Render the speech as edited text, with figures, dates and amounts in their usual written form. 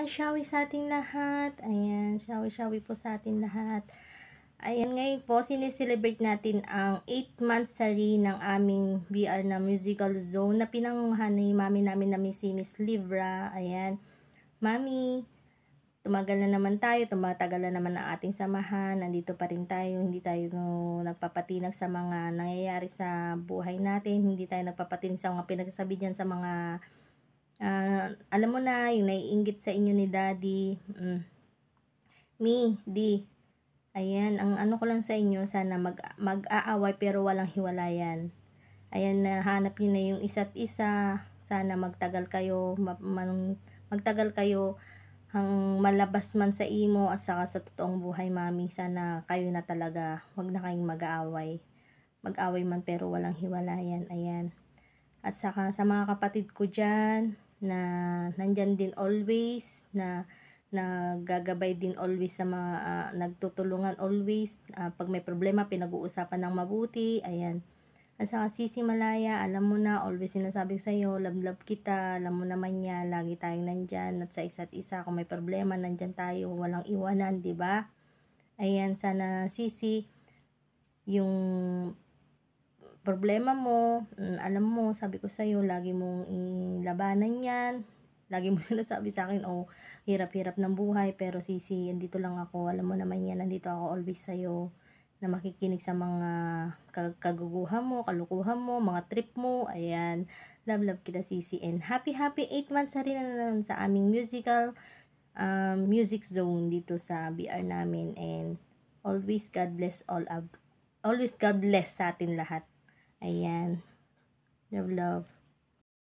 shawi sa ating lahat. Ayan, shawi po sa ating lahat. Ayan, ngayon po, sineselebrate natin ang 8 monthsary ng aming BR na musical zone na pinangunguhan ni mami namin na si Miss Libra. Ayan, mami, tumagal na naman tayo, tumatagal na naman ang ating samahan, nandito pa rin tayo, hindi tayo nagpapatinag sa mga nangyayari sa buhay natin, hindi tayo nagpapatinag sa mga pinagsasabi dyan sa mga alam mo na, yung naiinggit sa inyo ni Daddy. Di. Ayan, ang ano ko lang sa inyo, sana mag-aaway pero walang hiwalayan. Ayan, nahanap nyo na yung isa't isa. Sana magtagal kayo, magtagal kayo hang malabas man sa imo at saka sa totoong buhay, mami. Sana kayo na talaga, wag na kayong mag-aaway. Mag-away man pero walang hiwalayan. Ayan. At saka sa mga kapatid ko dyan, na nandyan din always, na naggagabay din always sa mga nagtutulungan always, pag may problema pinag-uusapan ng mabuti. Ayan. At saka Sisi Malaya, alam mo na, always sinasabi ko sa'yo, love kita, alam mo naman yan, lagi tayong nandyan at sa isa't isa, kung may problema nandyan tayo, walang iwanan, di ba? Ayan, sana Sisi, yung problema mo, alam mo, sabi ko sa'yo, lagi mong ilabanan yan. Lagi mo sinasabi sa akin, hirap-hirap ng buhay, pero Sisi, andito lang ako. Alam mo naman yan, nandito ako always sa'yo, na makikinig sa mga kaguguhan mo, kalukuhan mo, mga trip mo. Ayan, love kita, Sisi. And happy 8 months na rin sa aming music zone dito sa BR namin. And always God bless always God bless sa atin lahat. Ayan. Love.